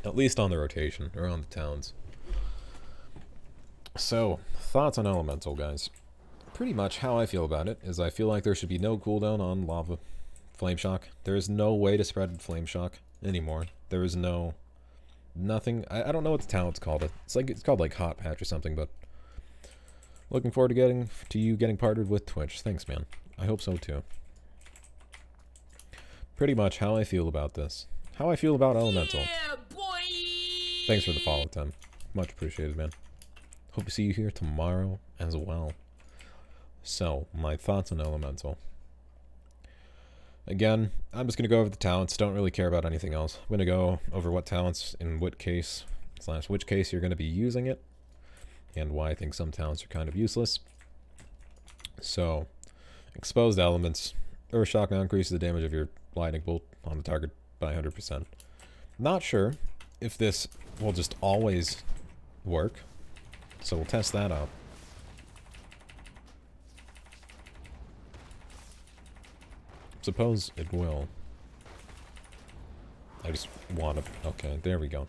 At least on the rotation, or on the towns. So, thoughts on Elemental, guys. Pretty much how I feel about it is I feel like there should be no cooldown on Lava Flame Shock. There is no way to spread Flame Shock anymore. There is no... nothing. I don't know what the talent's called. It's called like Hot Patch or something, but... looking forward to you getting partnered with Twitch. Thanks, man. I hope so, too. Pretty much how I feel about this. How I feel about Elemental. Yeah, boy! Thanks for the follow, Tim. Much appreciated, man. Hope to see you here tomorrow as well. So, my thoughts on Elemental. Again, I'm just going to go over the talents. Don't really care about anything else. I'm going to go over what talents in what case, / which case you're going to be using it. And why I think some talents are kind of useless. So, exposed elements. Earth Shock now increases the damage of your lightning bolt on the target by 100%. Not sure if this will just always work. So we'll test that out. Suppose it will. I just want to... okay, there we go.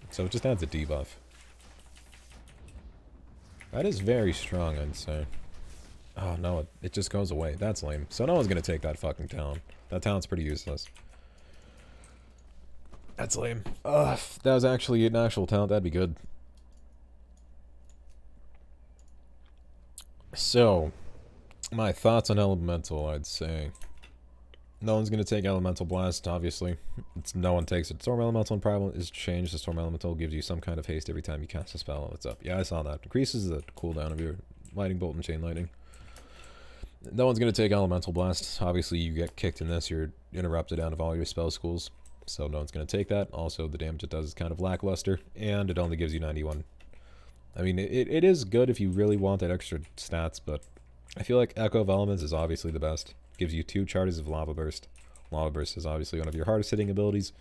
So it just adds a debuff. That is very strong, I'd say. Oh, no, it just goes away. That's lame. So no one's going to take that fucking town. That town's pretty useless. That's lame. Ugh, if that was actually an actual talent, that'd be good. So, my thoughts on Elemental, I'd say. No one's going to take Elemental Blast, obviously. No one takes it. Storm Elemental in Primal is changed. The Storm Elemental gives you some kind of haste every time you cast a spell. It's up. Yeah, I saw that. Increases the cooldown of your Lightning Bolt and Chain Lightning. No one's going to take Elemental Blast. Obviously, you get kicked in this, you're interrupted out of all your spell schools. So no one's going to take that. Also, the damage it does is kind of lackluster. And it only gives you 91. I mean, it is good if you really want that extra stats, but I feel like Echo of Elements is obviously the best. Gives you 2 charges of Lava Burst. Lava Burst is obviously one of your hardest hitting abilities,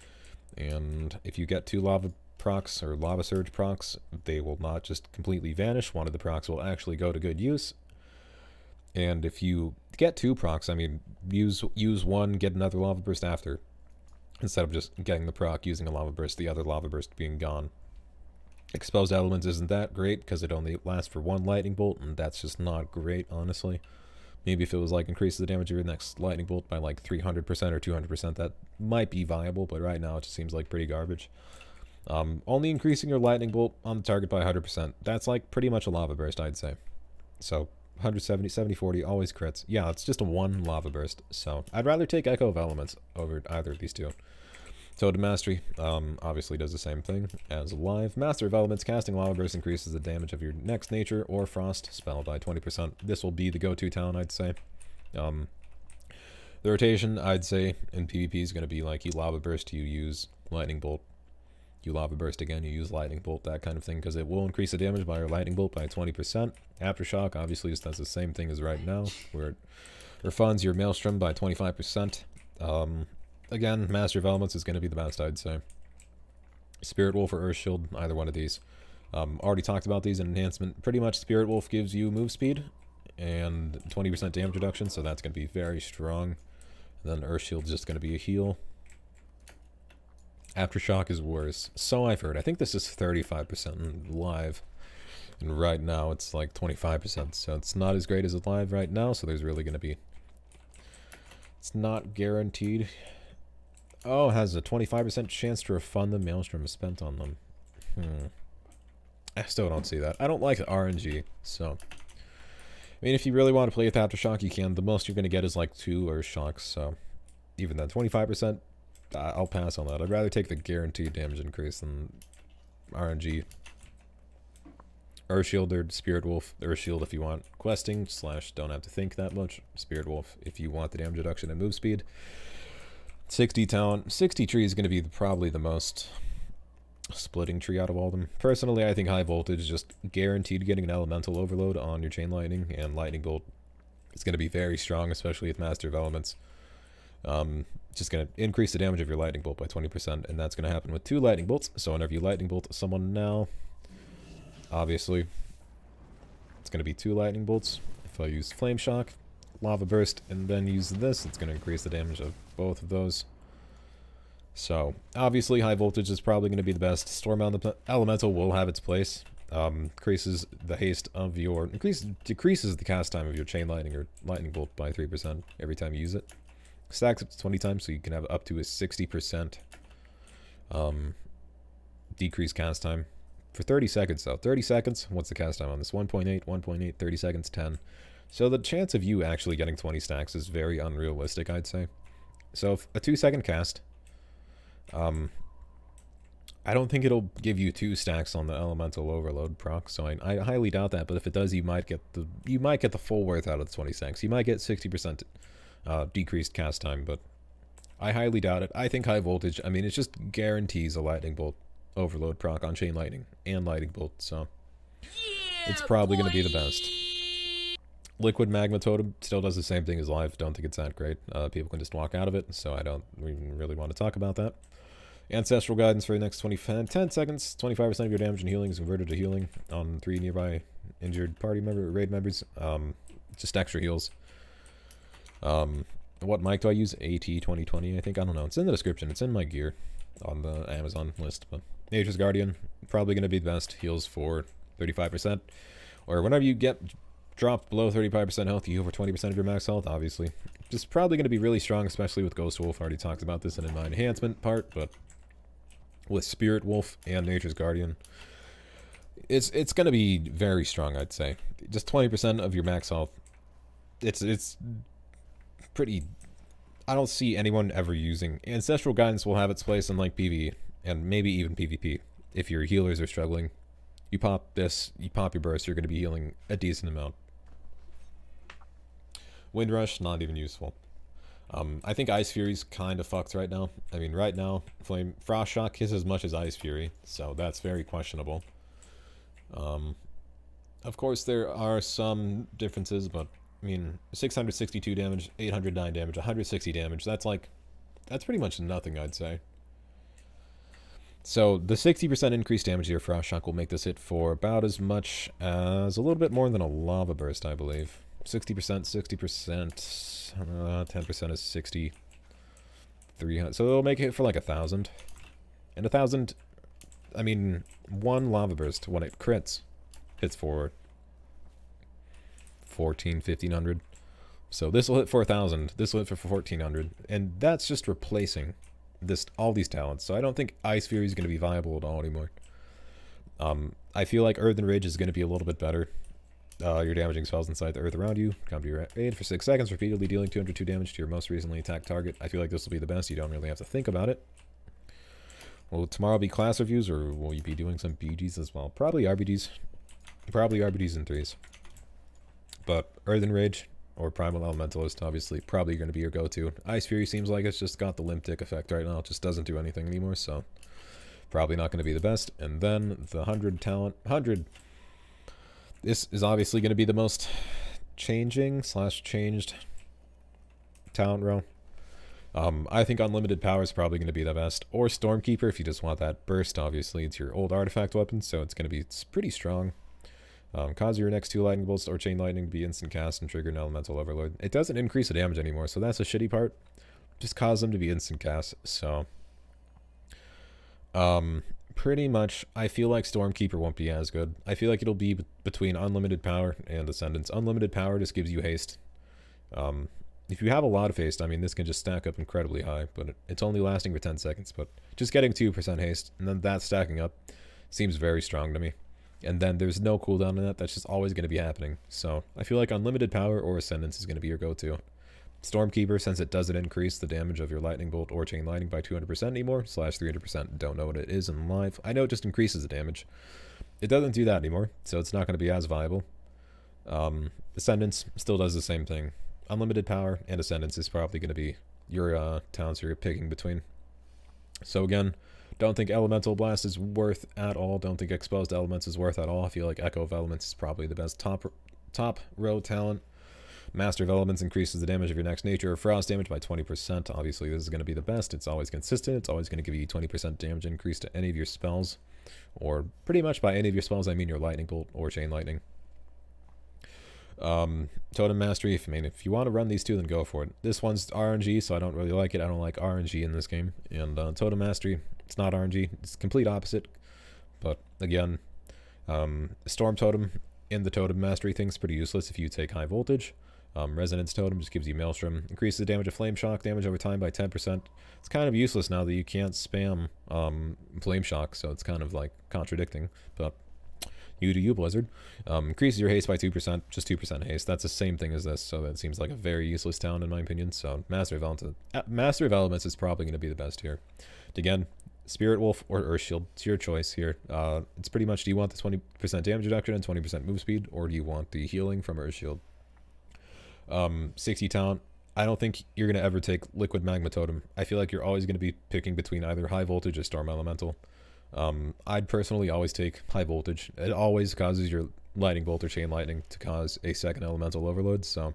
and if you get 2 Lava procs or Lava Surge procs, they will not just completely vanish. One of the procs will actually go to good use. And if you get 2 procs, I mean, use one, get another Lava Burst after, instead of just getting the proc, using a Lava Burst, the other Lava Burst being gone. Exposed Elements isn't that great because it only lasts for 1 Lightning Bolt, and that's just not great, honestly. Maybe if it was like increases the damage of your next Lightning Bolt by like 300% or 200%, that might be viable, but right now it just seems like pretty garbage. Only increasing your Lightning Bolt on the target by 100%. That's like pretty much a Lava Burst, I'd say. So 170, 70, 40, always crits. Yeah, it's just a 1 Lava Burst, so I'd rather take Echo of Elements over either of these two. Totem Mastery obviously does the same thing as Live. Master of Elements, casting Lava Burst increases the damage of your next Nature or Frost spell by 20%. This will be the go-to talent, I'd say. The rotation, I'd say, in PvP is going to be like you Lava Burst, you use Lightning Bolt. You Lava Burst again, you use Lightning Bolt, that kind of thing, because it will increase the damage by your Lightning Bolt by 20%. Aftershock obviously just does the same thing as right now, where it refunds your Maelstrom by 25%. Again, Master of Elements is going to be the best, I'd say. Spirit Wolf or Earth Shield, either one of these. Already talked about these in Enhancement. Pretty much Spirit Wolf gives you move speed and 20% damage reduction, so that's going to be very strong. And then Earth Shield is just going to be a heal. Aftershock is worse. So I've heard. I think this is 35% live. And right now it's like 25%, so it's not as great as it live right now, so there's really going to be... it's not guaranteed. Oh, it has a 25% chance to refund the Maelstrom spent on them. I still don't see that. I don't like RNG, so... I mean, if you really want to play with Aftershock, you can. The most you're going to get is like 2 Earth Shocks, so... even then, 25%, I'll pass on that. I'd rather take the guaranteed damage increase than RNG. Earth Shield or Spirit Wolf. Earth Shield if you want questing, / don't have to think that much. Spirit Wolf if you want the damage reduction and move speed. 60 talent. 60 tree is going to be probably the most splitting tree out of all of them. Personally, I think High Voltage is just guaranteed getting an Elemental Overload on your Chain Lightning, and Lightning Bolt is going to be very strong, especially with Master of Elements. Just going to increase the damage of your Lightning Bolt by 20%, and that's going to happen with 2 Lightning Bolts. So whenever you Lightning Bolt someone now, obviously, it's going to be 2 Lightning Bolts. If I use Flame Shock, Lava Burst, and then use this, it's going to increase the damage of both of those. So, obviously, high voltage is probably going to be the best. Storm Elemental will have its place. Increases the haste of your... decreases the cast time of your Chain Lightning or Lightning Bolt by 3% every time you use it. Stacks up to 20 times, so you can have up to a 60% decreased cast time. For 30 seconds, though. 30 seconds, what's the cast time on this? 1.8, 1.8, 30 seconds, 10. So the chance of you actually getting 20 stacks is very unrealistic, I'd say. So if a 2-second cast... I don't think it'll give you 2 stacks on the elemental overload proc, so I highly doubt that. But if it does, you might get the full worth out of the 20 stacks. You might get 60% decreased cast time, but I highly doubt it. I think high voltage, I mean, it just guarantees a lightning bolt overload proc on chain lightning and lightning bolt, so it's probably going to be the best. Liquid magma totem still does the same thing as live. Don't think it's that great. People can just walk out of it, so I don't even really want to talk about that. Ancestral guidance for the next 10 seconds. 25% of your damage and healing is converted to healing on 3 nearby injured party raid members. Just extra heals. What mic do I use? AT2020, I think. I don't know. It's in the description. It's in my gear on the Amazon list. But Nature's Guardian, probably going to be the best. Heals for 35%. Or whenever you get dropped below 35% health, you heal for 20% of your max health, obviously. Just probably going to be really strong, especially with Ghost Wolf. I already talked about this in my enhancement part, but with Spirit Wolf and Nature's Guardian, it's going to be very strong, I'd say. Just 20% of your max health. It's pretty... I don't see anyone ever using... Ancestral Guidance will have its place in like PvE, and maybe even PvP. If your healers are struggling, you pop this, you pop your burst, you're going to be healing a decent amount. Windrush, not even useful. I think Ice Fury's kind of fucked right now. I mean, right now, Frost Shock is as much as Ice Fury, so that's very questionable. Of course, there are some differences, but, I mean, 662 damage, 809 damage, 160 damage, that's pretty much nothing, I'd say. So, the 60% increased damage to your Frost Shock will make this hit for about as much as a little bit more than a Lava Burst, I believe. 60%, 60%, 10% is 60, 300, so it'll make it for like 1,000. And 1,000, I mean, one Lava Burst, when it crits, hits for 1,500. So this will hit for 1,000, this will hit for 1,400, and that's just replacing all these talents. So I don't think Ice Fury is going to be viable at all anymore. I feel like Earthen Ridge is going to be a little bit better. You're damaging spells inside the earth around you. Come to your aid for 6 seconds, repeatedly dealing 202 damage to your most recently attacked target. I feel like this will be the best. You don't really have to think about it. Will tomorrow be class reviews, or will you be doing some BGs as well? Probably RBGs. Probably RBGs in 3s. But Earthen Rage or Primal Elementalist, obviously, probably going to be your go-to. Ice Fury seems like it's just got the limp dick effect right now. It just doesn't do anything anymore, so probably not going to be the best. And then the 100 talent... 100... This is obviously going to be the most changed talent row. I think Unlimited Power is probably going to be the best. Or Stormkeeper if you just want that burst, obviously. It's your old artifact weapon, so it's going to be pretty strong. Cause your next 2 lightning bolts or chain lightning to be instant cast and trigger an elemental overload. It doesn't increase the damage anymore, so that's a shitty part. Just cause them to be instant cast, so... pretty much, I feel like Stormkeeper won't be as good. I feel like it'll be between Unlimited Power and Ascendance. Unlimited Power just gives you haste. If you have a lot of haste, I mean, this can just stack up incredibly high, but it's only lasting for 10 seconds. But just getting 2% haste, and then that stacking up, seems very strong to me. And then there's no cooldown on that. That's just always going to be happening. So I feel like Unlimited Power or Ascendance is going to be your go-to. Stormkeeper, since it doesn't increase the damage of your lightning bolt or chain lightning by 200% anymore, /300%, don't know what it is in live. I know it just increases the damage. It doesn't do that anymore, so it's not going to be as viable. Ascendance still does the same thing. Unlimited Power and Ascendance is probably going to be your talents you're picking between. So again, don't think Elemental Blast is worth at all. Don't think Exposed Elements is worth at all. I feel like Echo of Elements is probably the best top row talent. Master of Elements increases the damage of your next nature or frost damage by 20%. Obviously, this is going to be the best. It's always consistent. It's always going to give you 20% damage increase to any of your spells. Or pretty much by any of your spells, I mean your lightning bolt or chain lightning. Totem Mastery, I mean, if you want to run these two, then go for it. This one's RNG, so I don't really like it. I don't like RNG in this game. And Totem Mastery, it's not RNG. It's complete opposite. But again, Storm Totem in the Totem Mastery thing's pretty useless if you take high voltage. Resonance Totem just gives you Maelstrom. Increases the damage of Flame Shock damage over time by 10%. It's kind of useless now that you can't spam Flame Shock, so it's kind of like contradicting. But you do you, Blizzard. Increases your haste by 2%, just 2% haste. That's the same thing as this, so that seems like a very useless talent in my opinion. So Master of Elements is probably going to be the best here. Again, Spirit Wolf or Earth Shield, it's your choice here. It's pretty much, do you want the 20% damage reduction and 20% move speed, or do you want the healing from Earth Shield? 60 talent. I don't think you're going to ever take Liquid Magma Totem. I feel like you're always going to be picking between either High Voltage or Storm Elemental. I'd personally always take High Voltage. It always causes your Lightning Bolt or Chain Lightning to cause a second Elemental Overload, so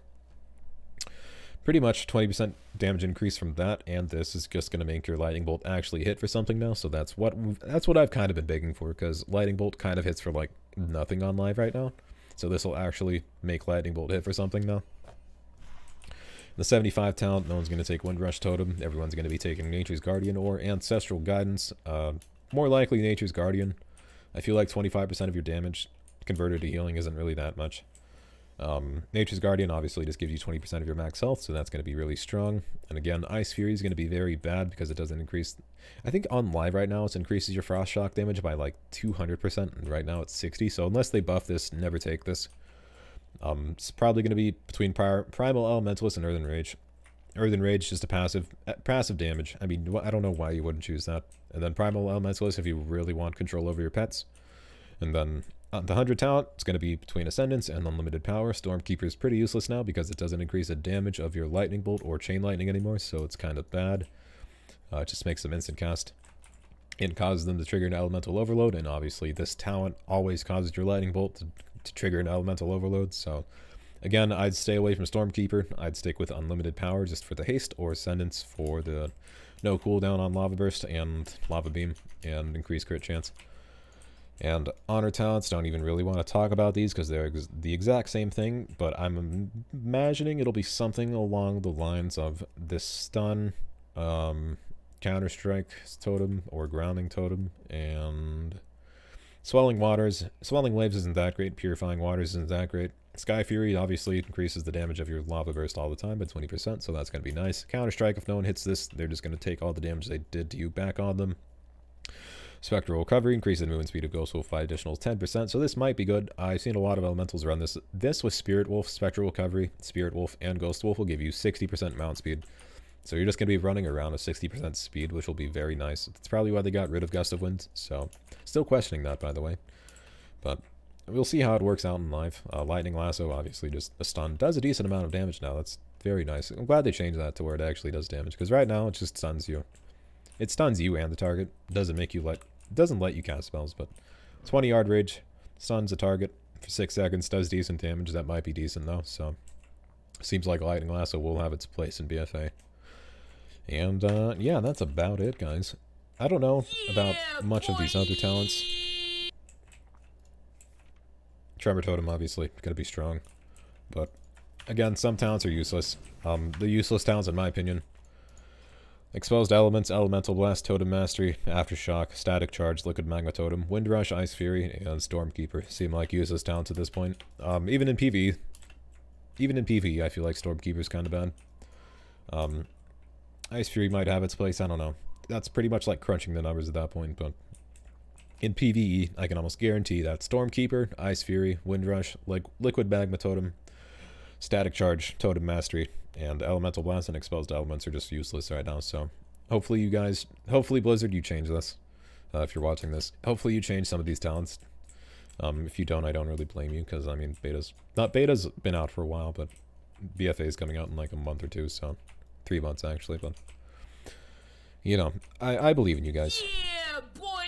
pretty much 20% damage increase from that, and this is just going to make your Lightning Bolt actually hit for something now, so that's what I've kind of been begging for, because Lightning Bolt kind of hits for like nothing on live right now, so this will actually make Lightning Bolt hit for something now. The 75 talent, no one's going to take Windrush Totem. Everyone's going to be taking Nature's Guardian or Ancestral Guidance. More likely Nature's Guardian. I feel like 25% of your damage converted to healing isn't really that much. Nature's Guardian obviously just gives you 20% of your max health, so that's going to be really strong. And again, Ice Fury is going to be very bad because it doesn't increase... I think on live right now it increases your Frost Shock damage by like 200%, and right now it's 60, so unless they buff this, never take this. It's probably going to be between Primal Elementalist and Earthen Rage. Earthen Rage, just a passive damage. I mean, I don't know why you wouldn't choose that. And then Primal Elementalist if you really want control over your pets. And then the 100 talent, it's going to be between Ascendance and Unlimited Power. Stormkeeper is pretty useless now because it doesn't increase the damage of your Lightning Bolt or Chain Lightning anymore, so it's kind of bad. It just makes them instant cast. It causes them to trigger an Elemental Overload, and obviously this talent always causes your Lightning Bolt to trigger an Elemental Overload, so again, I'd stay away from Stormkeeper. I'd stick with Unlimited Power just for the haste, or Ascendance for the no cooldown on Lava Burst and Lava Beam and increased crit chance. And Honor talents, don't even really want to talk about these because they're the exact same thing, but I'm imagining it'll be something along the lines of this Stun, Counter-Strike Totem, or Grounding Totem, and Swelling Waters. Swelling Waves isn't that great, Purifying Waters isn't that great. Sky Fury obviously increases the damage of your Lava Burst all the time by 20%, so that's going to be nice. Counter-Strike, if no one hits this, they're just going to take all the damage they did to you back on them. Spectral Recovery, increases the movement speed of Ghost Wolf by additional 10%, so this might be good. I've seen a lot of elementals run this. This with Spirit Wolf, Spectral Recovery, Spirit Wolf, and Ghost Wolf will give you 60% mount speed. So you're just going to be running around a 60% speed, which will be very nice. That's probably why they got rid of Gust of Wind, so still questioning that, by the way. But we'll see how it works out in live. Lightning Lasso, obviously just a stun. Does a decent amount of damage now. That's very nice. I'm glad they changed that to where it actually does damage, because right now it just stuns you. It stuns you and the target. Doesn't let you cast spells, but 20-yard rage stuns a target for 6 seconds, does decent damage. That might be decent though, so seems like Lightning Lasso will have its place in BFA. And yeah, that's about it, guys. I don't know about much of these other talents. Tremor Totem, obviously, gonna be strong. But, again, some talents are useless. The useless talents, in my opinion: Exposed Elements, Elemental Blast, Totem Mastery, Aftershock, Static Charge, Liquid Magma Totem, Windrush, Ice Fury, and Stormkeeper seem like useless talents at this point. Even in PvE, I feel like Stormkeeper's kind of bad. Ice Fury might have its place, I don't know. That's pretty much like crunching the numbers at that point, but in PvE, I can almost guarantee that Stormkeeper, Ice Fury, Windrush, like Liquid Magma Totem, Static Charge, Totem Mastery, and Elemental Blast and Exposed Elements are just useless right now, so hopefully you guys, hopefully Blizzard, you change this, if you're watching this. Hopefully you change some of these talents. If you don't, I don't really blame you, because, I mean, beta's been out for a while, but BFA is coming out in like a month or two, so 3 months actually, but you know, I believe in you guys. Yeah, boy!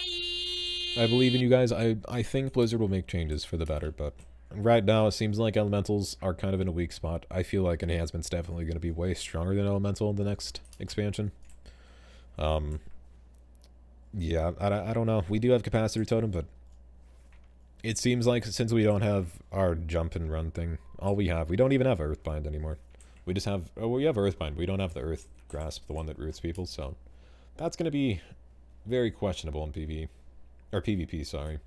I believe in you guys. I think Blizzard will make changes for the better, but right now it seems like Elementals are kind of in a weak spot. I feel like Enhancement's definitely going to be way stronger than Elemental in the next expansion. Yeah, I don't know. We do have Capacitor Totem, but it seems like since we don't have our jump and run thing, we don't even have Earthbind anymore. We just have, oh, we have Earthbind. We don't have the Earth Grasp, the one that roots people, so that's going to be very questionable in PvE. Or PvP, sorry.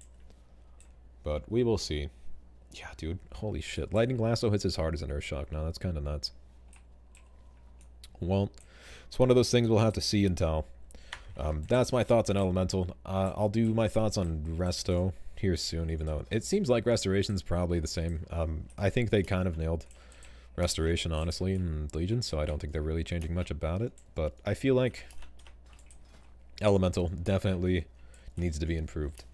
But we will see. Yeah, dude, holy shit. Lightning Lasso hits as hard as an Earthshock now. That's kind of nuts. Well, it's one of those things we'll have to see and tell. That's my thoughts on Elemental. I'll do my thoughts on Resto here soon, even though it seems like Restoration's probably the same. I think they kind of nailed Restoration, honestly, in Legion, so I don't think they're really changing much about it. But I feel like Elemental definitely needs to be improved.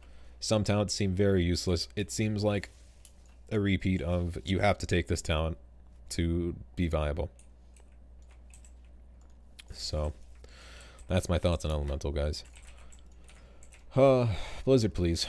Some talents seem very useless. It seems like a repeat of you have to take this talent to be viable. So that's my thoughts on Elemental, guys. Blizzard, please.